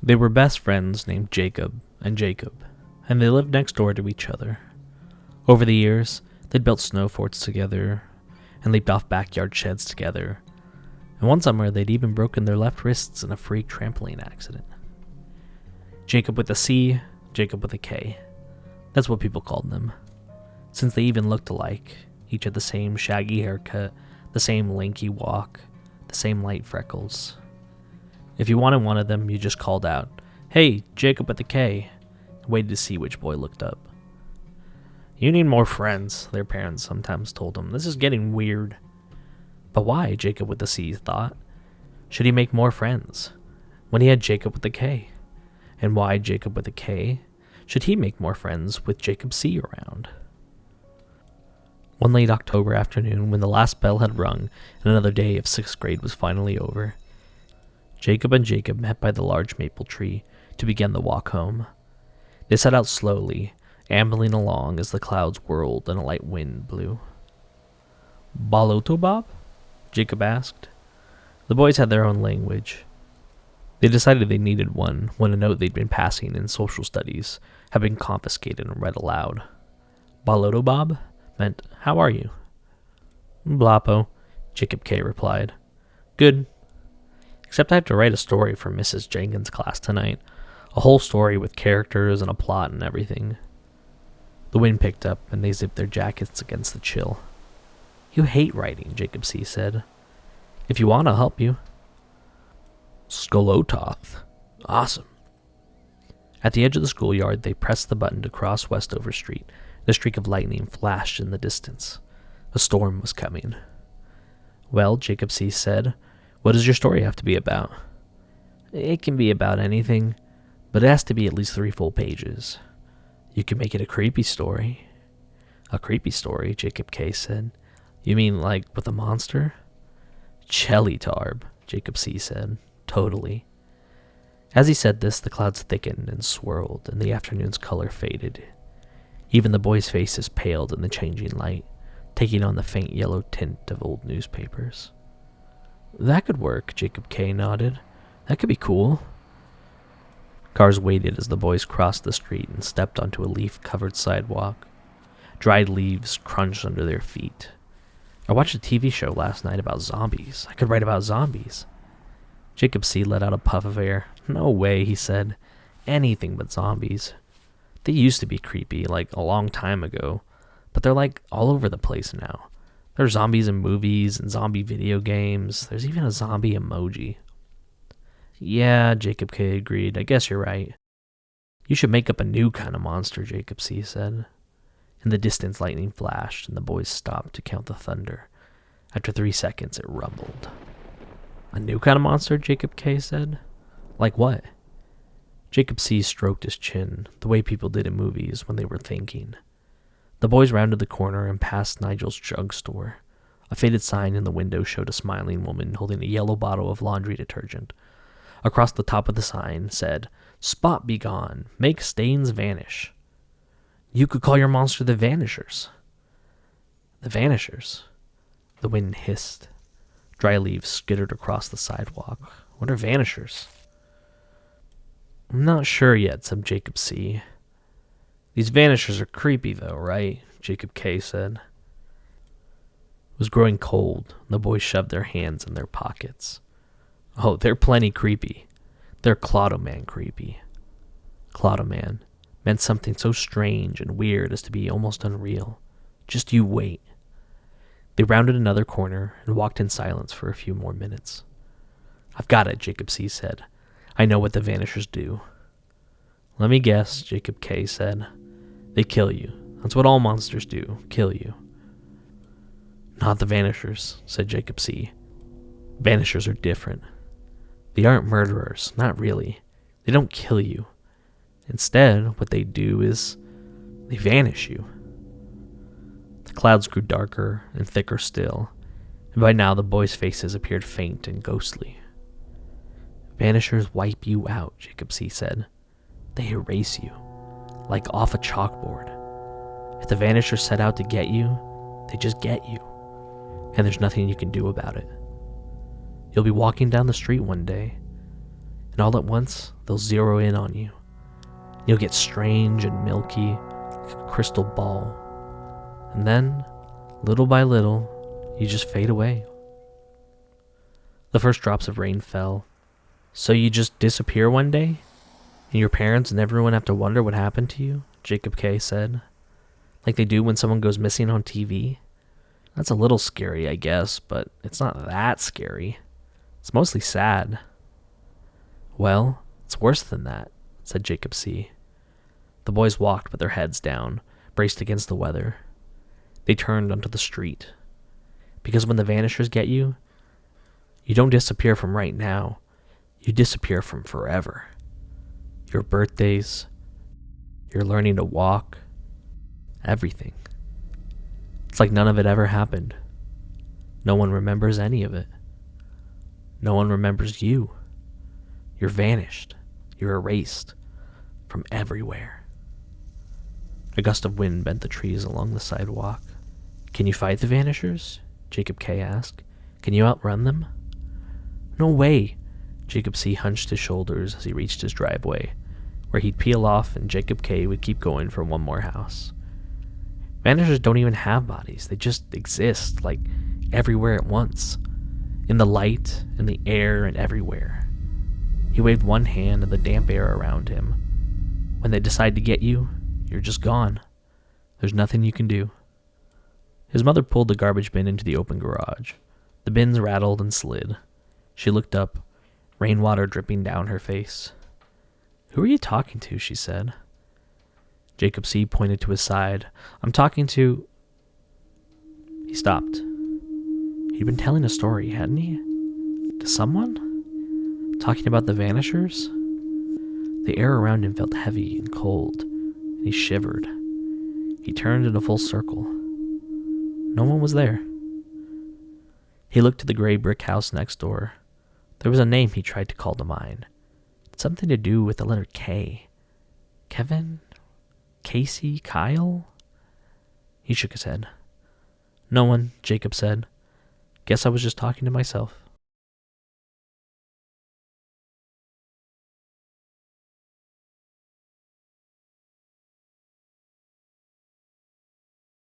They were best friends named Jacob, and they lived next door to each other. Over the years, they'd built snow forts together, and leaped off backyard sheds together, and one summer they'd even broken their left wrists in a freak trampoline accident. Jacob with a C, Jacob with a K. That's what people called them. Since they even looked alike, each had the same shaggy haircut, the same lanky walk, the same light freckles. If you wanted one of them, you just called out, "Hey, Jacob with a K," and waited to see which boy looked up. "You need more friends," their parents sometimes told them. "This is getting weird." But why, Jacob with a C thought, should he make more friends when he had Jacob with a K? And why, Jacob with a K, should he make more friends with Jacob C around? One late October afternoon, when the last bell had rung and another day of 6th grade was finally over, Jacob and Jacob met by the large maple tree to begin the walk home. They set out slowly, ambling along as the clouds whirled and a light wind blew. "Baloto, Bob?" Jacob asked. The boys had their own language. They decided they needed one when a note they'd been passing in social studies had been confiscated and read aloud. "Baloto, Bob?" meant, "How are you?" "Blapo," Jacob K. replied. "Good. Except I have to write a story for Mrs. Jenkins' class tonight. A whole story with characters and a plot and everything." The wind picked up and they zipped their jackets against the chill. "You hate writing," Jacob C. said. "If you want, I'll help you." "Skolototh. Awesome." At the edge of the schoolyard, they pressed the button to cross Westover Street. The streak of lightning flashed in the distance. A storm was coming. "Well," Jacob C. said, "what does your story have to be about?" "It can be about anything, but it has to be at least 3 full pages." "You can make it a creepy story." "A creepy story," Jacob K. said. "You mean like with a monster?" "Chelly-tarb," Jacob C. said. "Totally." As he said this, the clouds thickened and swirled, and the afternoon's color faded. Even the boys' faces paled in the changing light, taking on the faint yellow tint of old newspapers. "That could work," Jacob K. nodded. "That could be cool." Cars waited as the boys crossed the street and stepped onto a leaf-covered sidewalk. Dried leaves crunched under their feet. "I watched a TV show last night about zombies. I could write about zombies." Jacob C. let out a puff of air. "No way," he said. "Anything but zombies. They used to be creepy, like a long time ago, but they're like all over the place now. There's zombies in movies and zombie video games. There's even a zombie emoji." "Yeah," Jacob K. agreed. "I guess you're right." "You should make up a new kind of monster," Jacob C. said. In the distance, lightning flashed, and the boys stopped to count the thunder. After 3 seconds, it rumbled. "A new kind of monster?" Jacob K. said. "Like what?" Jacob C. stroked his chin, the way people did in movies when they were thinking. The boys rounded the corner and passed Nigel's jug store. A faded sign in the window showed a smiling woman holding a yellow bottle of laundry detergent. Across the top of the sign said, "Spot be gone. Make stains vanish." "You could call your monster the Vanishers." "The Vanishers?" The wind hissed. Dry leaves skittered across the sidewalk. "What are Vanishers?" "I'm not sure yet," said Jacob C. "These Vanishers are creepy though, right?" Jacob K. said. It was growing cold, and the boys shoved their hands in their pockets. "Oh, they're plenty creepy. They're Clodoman creepy." Clodoman meant something so strange and weird as to be almost unreal. Just you wait. They rounded another corner and walked in silence for a few more minutes. "I've got it," Jacob C. said. "I know what the Vanishers do." "Let me guess," Jacob K. said. "They kill you. That's what all monsters do, kill you." "Not the Vanishers," said Jacob C. "Vanishers are different. They aren't murderers, not really. They don't kill you. Instead, what they do is they vanish you." The clouds grew darker and thicker still, and by now the boys' faces appeared faint and ghostly. "Vanishers wipe you out," Jacob C. said. "They erase you, like off a chalkboard. If the Vanishers set out to get you, they just get you, and there's nothing you can do about it. You'll be walking down the street one day, and all at once, they'll zero in on you. You'll get strange and milky, like a crystal ball. And then, little by little, you just fade away. The first drops of rain fell. So you just disappear one day? And your parents and everyone have to wonder what happened to you? Jacob K. said. Like they do when someone goes missing on TV? That's a little scary, I guess, but it's not that scary. It's mostly sad. Well, it's worse than that, said Jacob C. The boys walked with their heads down, braced against the weather. They turned onto the street. Because when the Vanishers get you, you don't disappear from right now. You disappear from forever. Your birthdays, your learning to walk, everything. It's like none of it ever happened. No one remembers any of it. No one remembers you. You're vanished. You're erased from everywhere. A gust of wind bent the trees along the sidewalk. Can you fight the Vanishers? Jacob K. asked. Can you outrun them? No way. Jacob C. hunched his shoulders as he reached his driveway, where he'd peel off and Jacob K. would keep going for one more house. Vanishers don't even have bodies. They just exist, like everywhere at once. In the light, in the air, and everywhere. He waved one hand in the damp air around him. When they decide to get you, you're just gone. There's nothing you can do. His mother pulled the garbage bin into the open garage. The bins rattled and slid. She looked up, rainwater dripping down her face. Who are you talking to? She said. Jacob C. pointed to his side. I'm talking to... He stopped. He'd been telling a story, hadn't he? To someone? Talking about the Vanishers? The air around him felt heavy and cold, and he shivered. He turned in a full circle. No one was there. He looked to the gray brick house next door. There was a name he tried to call to mind. Something to do with the letter K. Kevin? Casey? Kyle? He shook his head. No one, Jacob said. Guess I was just talking to myself.